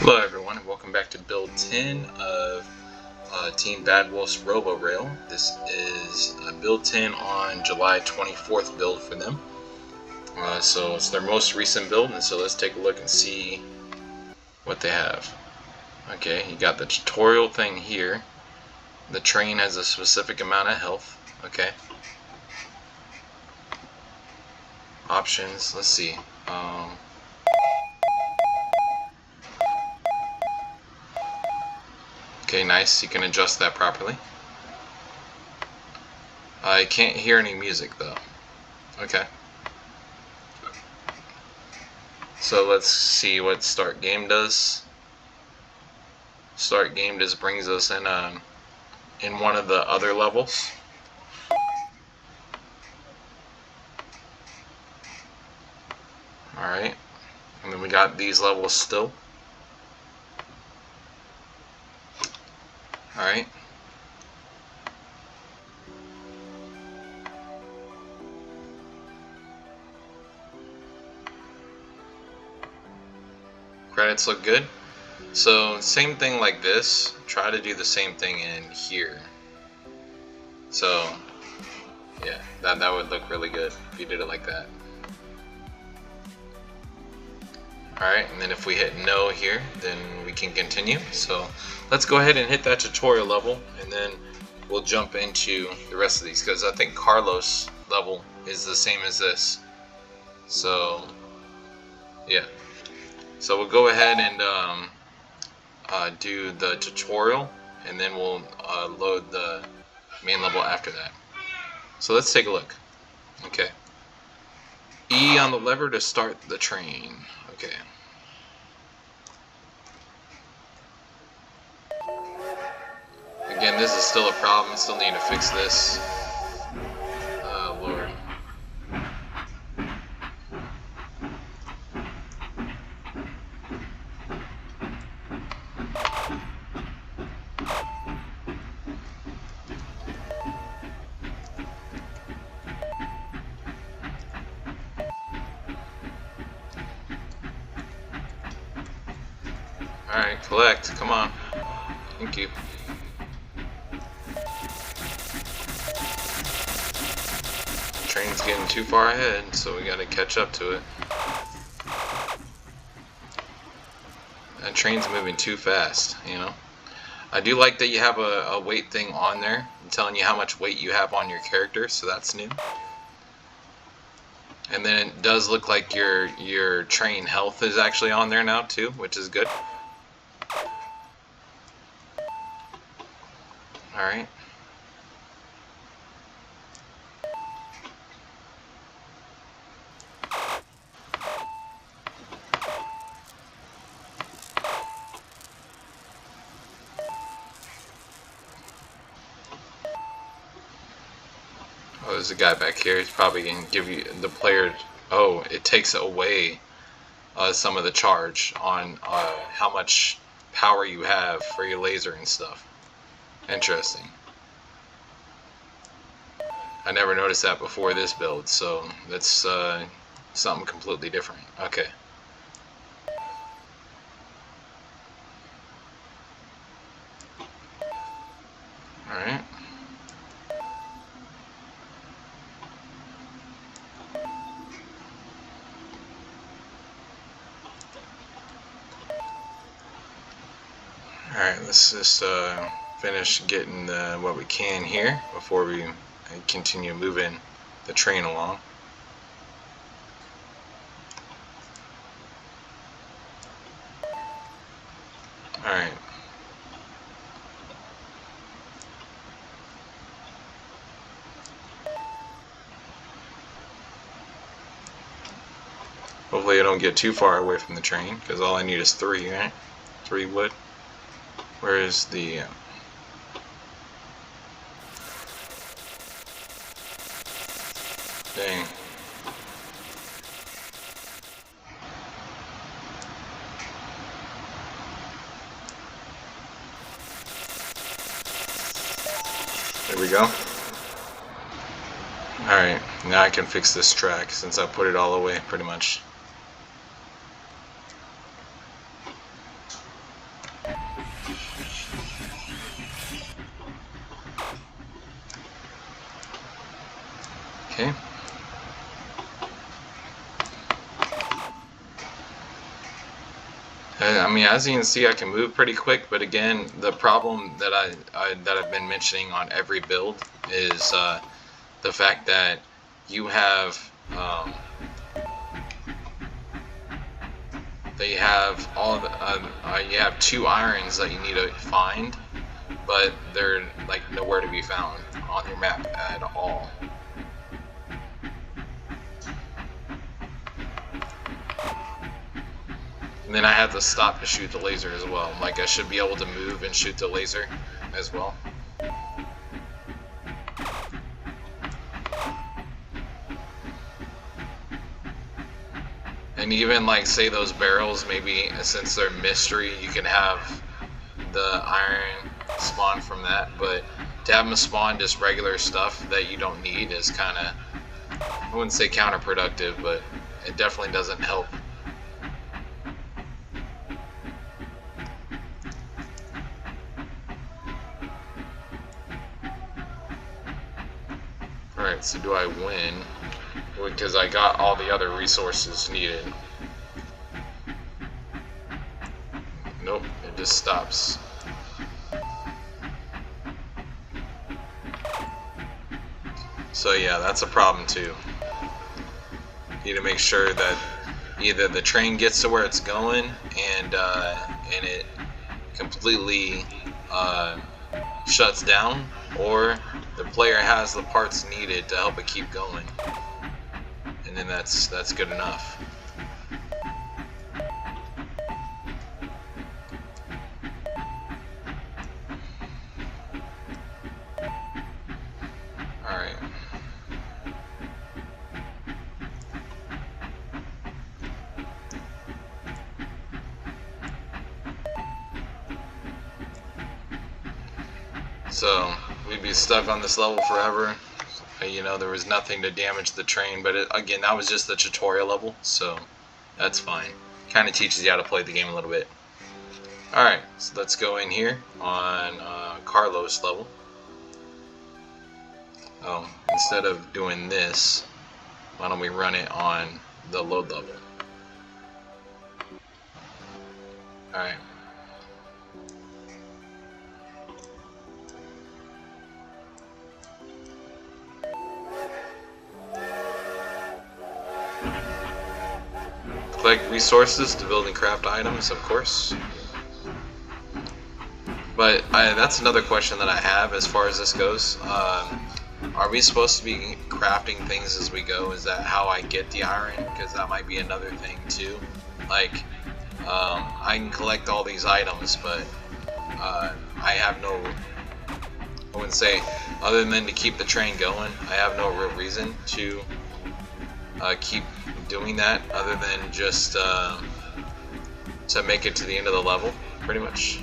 Hello everyone and welcome back to build 10 of Team Bad Wolf's Robo Rail. This is build 10 on July 24th build for them. So it's their most recent build, and so let's take a look and see what they have. Okay, you got the tutorial thing here. The train has a specific amount of health. Okay. Options, let's see. Okay, nice. You can adjust that properly. I can't hear any music though. Okay. So let's see what start game does. Start game just brings us in one of the other levels. Alright. And then we got these levels still. Alright. Credits look good. So same thing like this. Try to do the same thing in here. So yeah, that would look really good if you did it like that. Alright, and then if we hit no here, then we can continue. So let's go ahead and hit that tutorial level, and then we'll jump into the rest of these, because I think Carlos level is the same as this. So yeah, so we'll go ahead and do the tutorial, and then we'll load the main level after that. So let's take a look. Okay, E on the lever to start the train. Okay. Again, this is still a problem. Still need to fix this. Oh, Lord. Alright, collect. Come on. Thank you. Train's getting too far ahead, so we gotta catch up to it. That train's moving too fast, you know. I do like that you have a weight thing on there, telling you how much weight you have on your character, so that's new. And then it does look like your train health is actually on there now too, which is good. Alright. Oh, there's a guy back here. He's probably going to give you the player... Oh, it takes away some of the charge on how much power you have for your laser and stuff. Interesting. I never noticed that before this build, so that's something completely different. Okay. Alright. Alright, let's just finish getting what we can here before we continue moving the train along. Alright. Hopefully I don't get too far away from the train, because all I need is 3, right? 3 wood. Where is the... Dang. There we go. Alright, now I can fix this track since I put it all away pretty much. I mean, as you can see, I can move pretty quick, but again, the problem that I've been mentioning on every build is the fact that you have they have all the, you have 2 irons that you need to find, but they're like nowhere to be found on your map at all. And then I have to stop to shoot the laser as well. Like, I should be able to move and shoot the laser as well. And even like, say those barrels, maybe since they're mystery, you can have the iron spawn from that, but to have them spawn just regular stuff that you don't need is kind of, I wouldn't say counterproductive, but it definitely doesn't help. Alright, so do I win? Because I got all the other resources needed. Nope, it just stops. So yeah, that's a problem too. You need to make sure that either the train gets to where it's going and it completely shuts down, or the player has the parts needed to help it keep going, and then that's good enough. Alright. So we'd be stuck on this level forever. You know, there was nothing to damage the train, but again, that was just the tutorial level, so that's fine. Kind of teaches you how to play the game a little bit. Alright, so let's go in here on Carlos level. Oh, instead of doing this, why don't we run it on the load level? Alright. Collect resources to build and craft items, of course. But that's another question that I have as far as this goes. Are we supposed to be crafting things as we go? Is that how I get the iron? Because that might be another thing too. Like, I can collect all these items, but I have no, I wouldn't say, other than to keep the train going, I have no real reason to keep doing that other than just to make it to the end of the level, pretty much.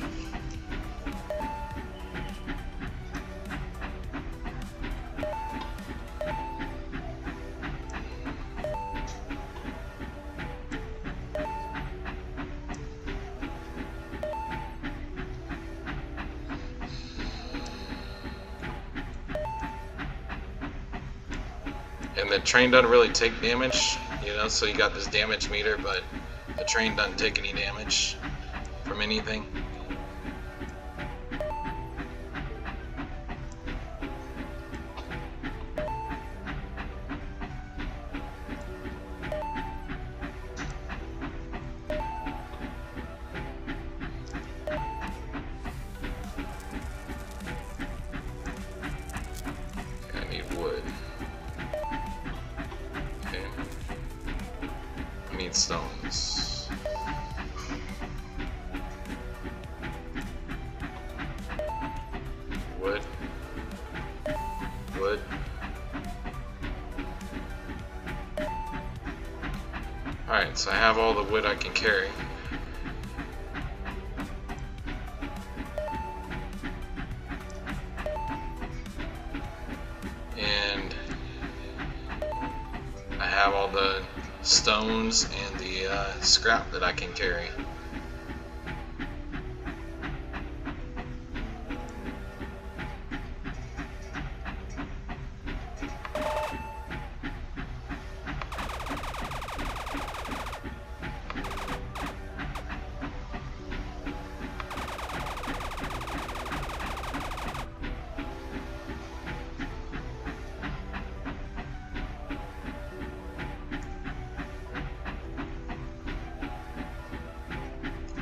And the train doesn't really take damage, you know, so you got this damage meter, but the train doesn't take any damage from anything. I need wood. Okay. I need stones. Wood. Wood. Alright, so I have all the wood I can carry. And I have all the stones and the scrap that I can carry.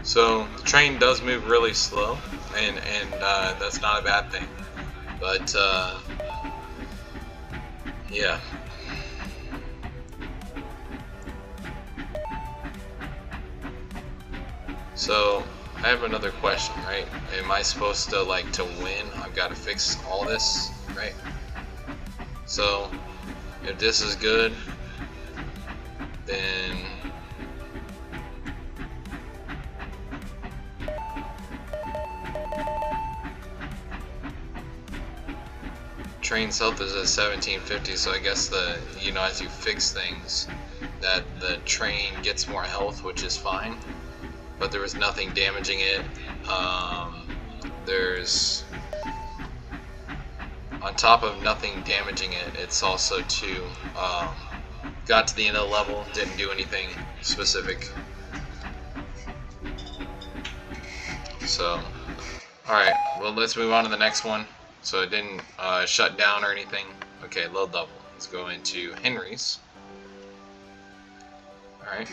So the train does move really slow, and that's not a bad thing. But yeah. So I have another question, right? Am I supposed to like to win? I've got to fix all this, right? So if this is good, then train's health is at 1750, so I guess as you fix things, that the train gets more health, which is fine. But there was nothing damaging it. There's on top of nothing damaging it, it's also too got to the end of the level, didn't do anything specific. So, alright, well, let's move on to the next one. So it didn't shut down or anything. Okay, load level. Let's go into Henry's. Alright.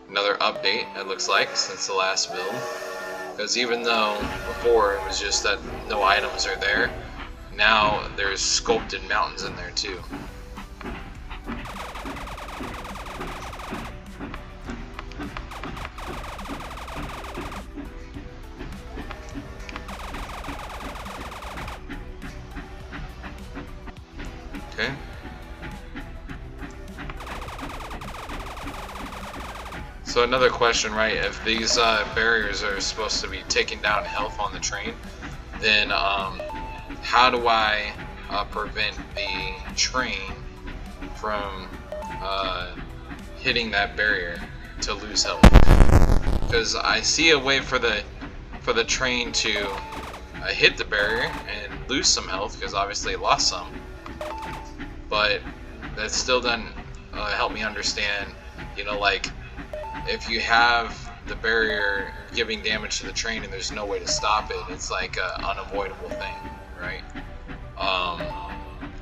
Another update, it looks like, since the last build. Because even though before it was just that no items are there, now there's sculpted mountains in there too. Okay. So another question, right? If these barriers are supposed to be taking down health on the train, then how do I prevent the train from hitting that barrier to lose health? Because I see a way for the train to hit the barrier and lose some health, because obviously it lost some, but that still doesn't help me understand, like, if you have the barrier giving damage to the train and there's no way to stop it, it's like an unavoidable thing, right?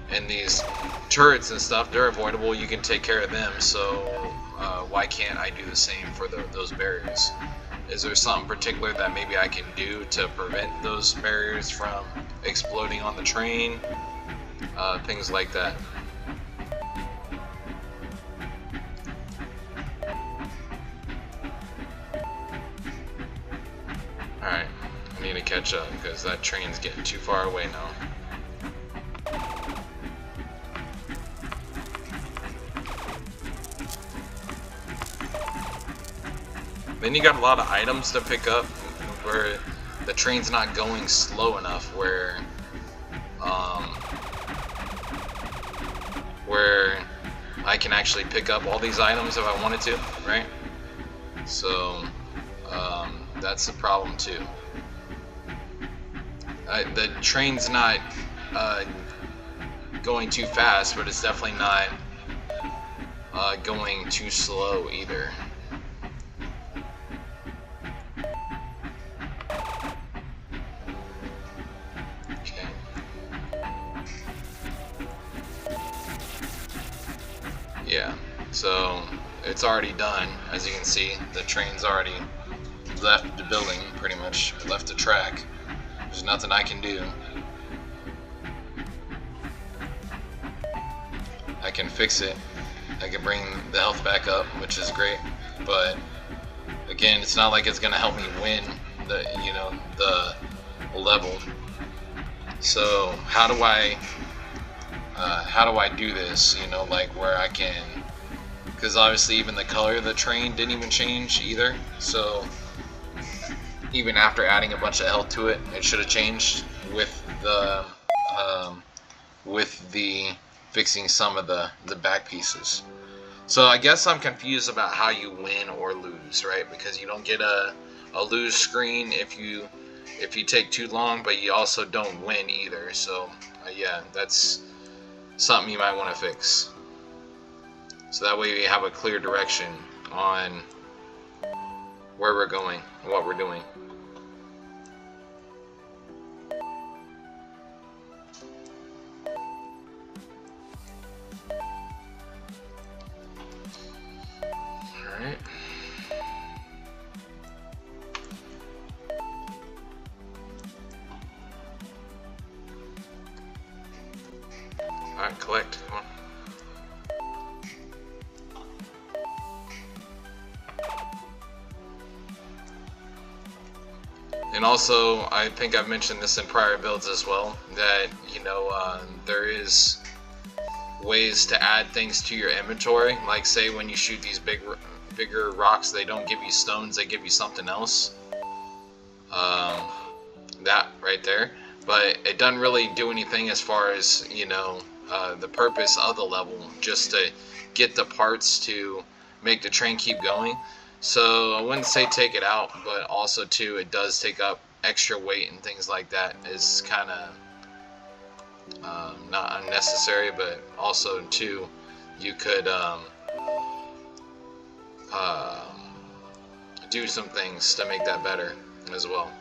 And these turrets and stuff, they're avoidable, you can take care of them, so why can't I do the same for those barriers? Is there something particular that maybe I can do to prevent those barriers from exploding on the train? Things like that. Alright, I need to catch up because that train's getting too far away now. Then you got a lot of items to pick up where the train's not going slow enough where I can actually pick up all these items if I wanted to, right? So that's the problem too. The train's not going too fast, but it's definitely not going too slow either. Okay. Yeah, so it's already done. As you can see, the train's already left the building, pretty much. It left the track. There's nothing I can do. I can fix it. I can bring the health back up, which is great. But again, it's not like it's gonna help me win the level. So how do I do this? Like where I can, because obviously even the color of the train didn't even change either. So even after adding a bunch of health to it, it should have changed with the fixing some of the back pieces. So I guess I'm confused about how you win or lose, right? Because you don't get a lose screen if you take too long, but you also don't win either. So yeah, that's something you might want to fix. So that way we have a clear direction on where we're going and what we're doing. And also, I think I've mentioned this in prior builds as well, that, you know, there is ways to add things to your inventory. Like, say when you shoot these bigger rocks, they don't give you stones, they give you something else. That right there. But it doesn't really do anything as far as, you know, the purpose of the level, just to get the parts to make the train keep going. So I wouldn't say take it out, but also too, it does take up extra weight and things like that. It's kind of not unnecessary, but also too, you could do some things to make that better as well.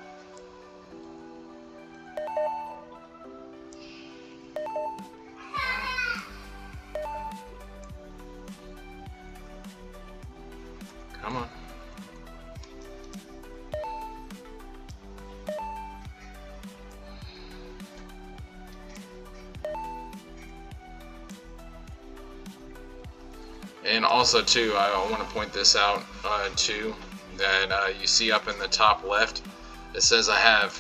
Come on. And also too, I want to point this out too, that you see up in the top left, it says I have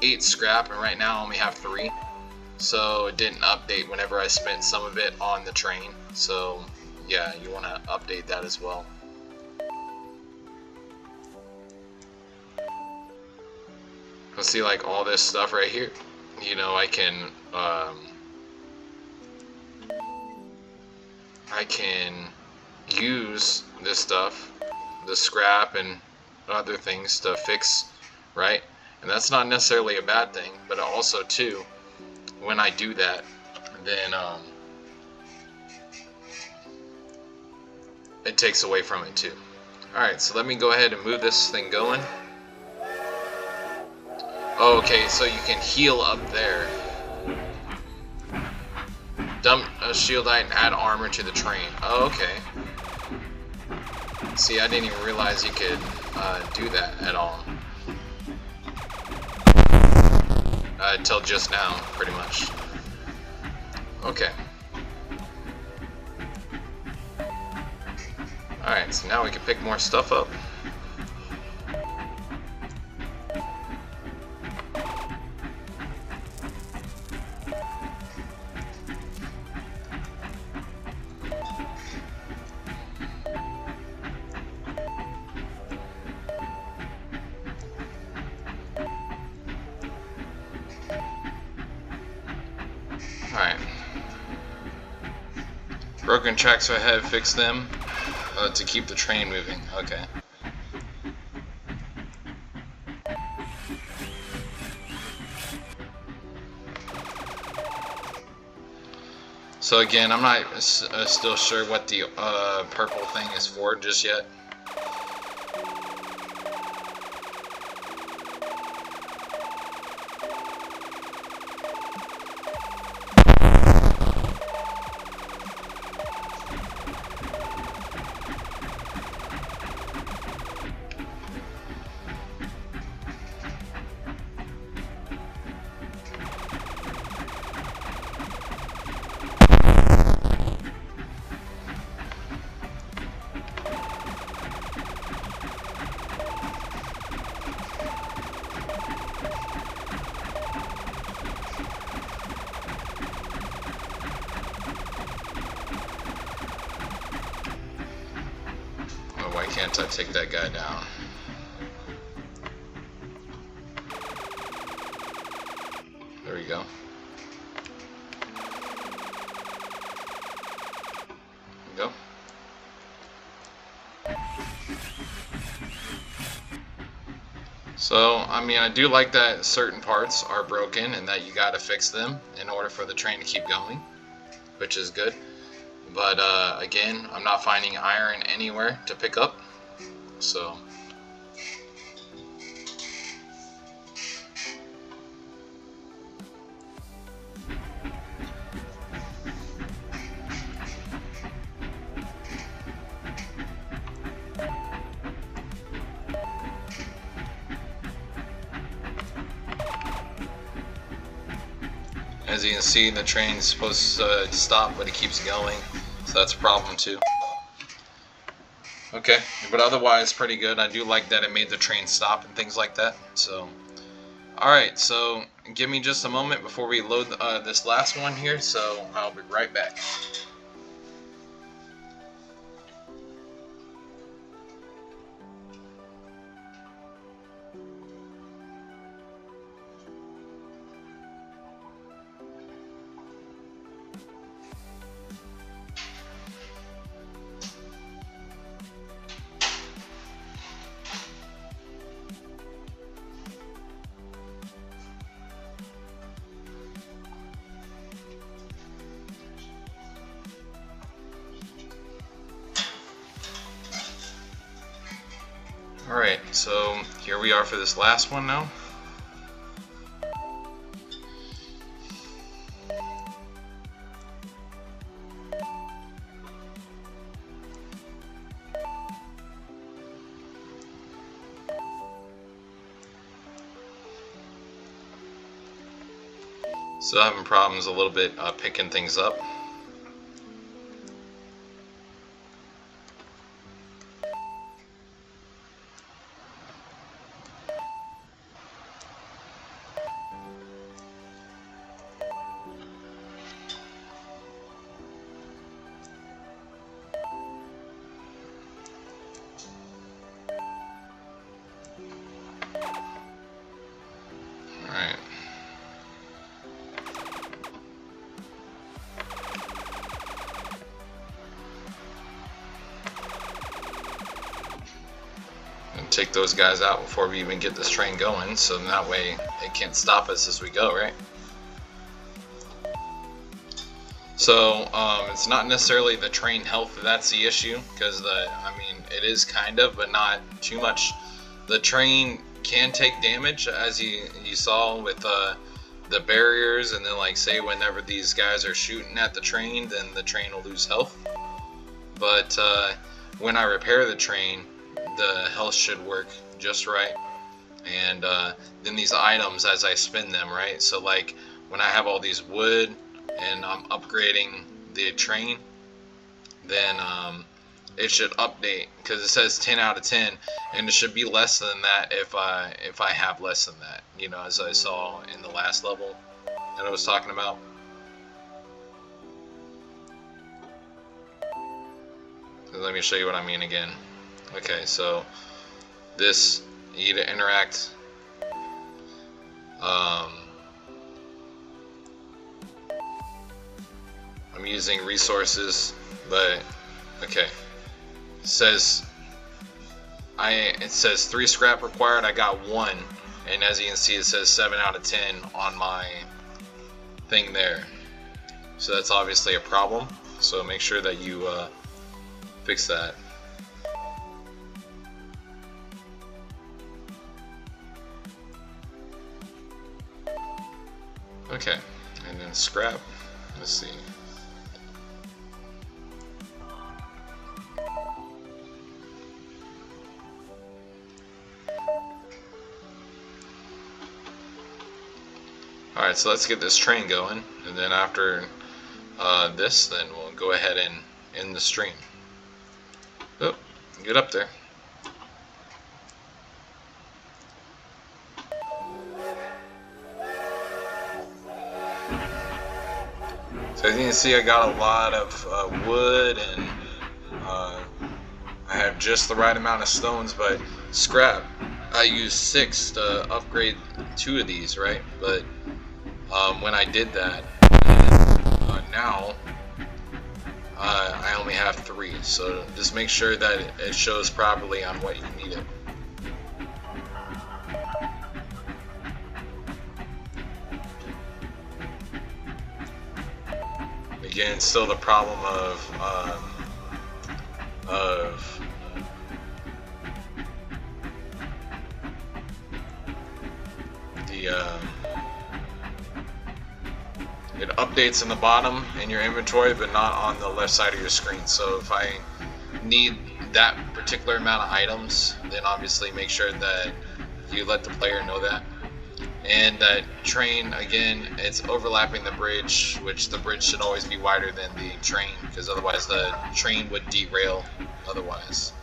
8 scrap, and right now I only have 3. So it didn't update whenever I spent some of it on the train. So yeah, you want to update that as well. Let's see, like all this stuff right here, you know, I can use this stuff, the scrap and other things to fix, right? And that's not necessarily a bad thing, but also too, when I do that, then it takes away from it too. Alright, so let me go ahead and move this thing going. Okay, so you can heal up there. Dump a shield item and add armor to the train. Oh, okay. See, I didn't even realize you could do that at all. Until just now, pretty much. Okay. Alright, so now we can pick more stuff up. Alright. Broken tracks ahead, fix them to keep the train moving. Okay. So again, I'm not still sure what the purple thing is for just yet. Why can't I take that guy down? There we go. There we go. So, I mean, I do like that certain parts are broken and that you gotta fix them in order for the train to keep going, which is good. But again, I'm not finding iron anywhere to pick up, so as you can see, the train's supposed to stop, but it keeps going. So that's a problem too. Okay, but otherwise pretty good. I do like that it made the train stop and things like that. So Alright, so give me just a moment before we load this last one here, so I'll be right back. Alright, so here we are for this last one now. Still having problems a little bit picking things up. Alright. And take those guys out before we even get this train going, so that way it can't stop us as we go, right? So it's not necessarily the train health that's the issue, because I mean, it is kind of, but not too much. The train can take damage, as you saw with the barriers, and then like say whenever these guys are shooting at the train, then the train will lose health. But when I repair the train, the health should work just right. And then these items, as I spin them, right? So like when I have all these wood and I'm upgrading the train, then it should update, because it says 10 out of 10, and it should be less than that if I have less than that, you know, as I saw in the last level that I was talking about. Let me show you what I mean again. Okay, so this, you need to interact. I'm using resources, but okay. It says 3 scrap required. I got 1, and as you can see, it says 7 out of 10 on my thing there. So that's obviously a problem. So make sure that you fix that. Okay, and then scrap. Let's see. Alright, so let's get this train going, and then after this, then we'll go ahead and end the stream. Oh, get up there. So as you can see, I got a lot of wood, and I have just the right amount of stones, but scrap. I used 6 to upgrade 2 of these, right? But when I did that, now I only have 3. So just make sure that it shows properly on what you need it. Again, still the problem of it updates in the bottom in your inventory, but not on the left side of your screen. So if I need that particular amount of items, then obviously make sure that you let the player know that. And that train, again, it's overlapping the bridge, which the bridge should always be wider than the train, because otherwise the train would derail otherwise.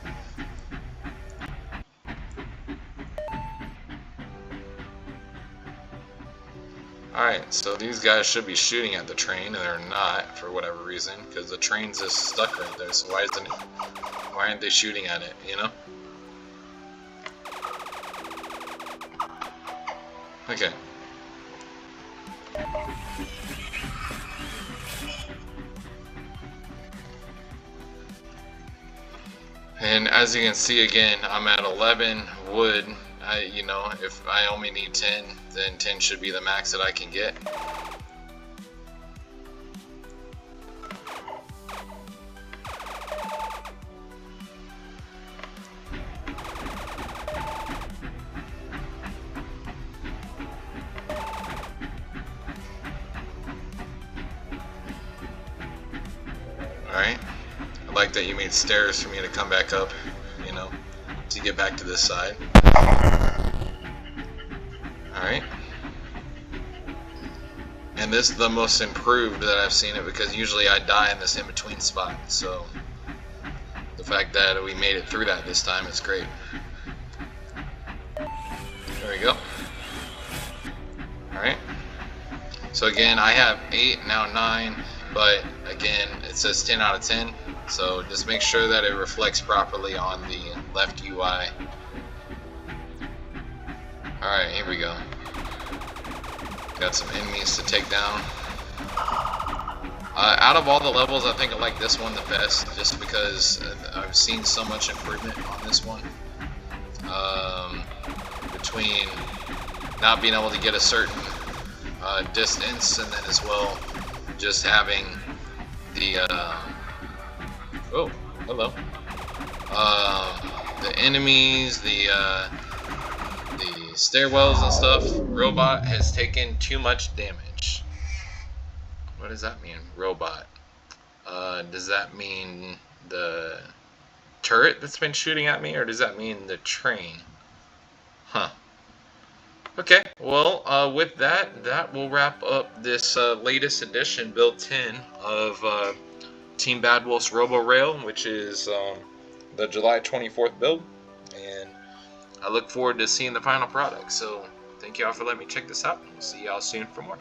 Alright, so these guys should be shooting at the train, and they're not, for whatever reason, because the train's just stuck right there, so why aren't they shooting at it, you know? Okay. And as you can see again, I'm at 11 wood. You know, if I only need 10, then 10 should be the max that I can get. Alright. I like that you made stairs for me to come back up, you know, to get back to this side. Alright. And this is the most improved that I've seen it, because usually I die in this in-between spot. So the fact that we made it through that this time is great. There we go. Alright. So again, I have 8, now 9, but again, it says 10 out of 10. So just make sure that it reflects properly on the left UI. Alright, here we go. Got some enemies to take down. Out of all the levels, I think I like this one the best, just because I've seen so much improvement on this one. Between not being able to get a certain distance, and then as well just having the oh, hello, the enemies, the stairwells and stuff. Robot has taken too much damage. What does that mean, robot? Does that mean the turret that's been shooting at me, or does that mean the train? Huh. Okay, well, with that, that will wrap up this latest edition, build 10 of Team Bad Wolf's Robo Rail, which is the July 24th build, and I look forward to seeing the final product. So thank you all for letting me check this out, and we'll see y'all soon for more.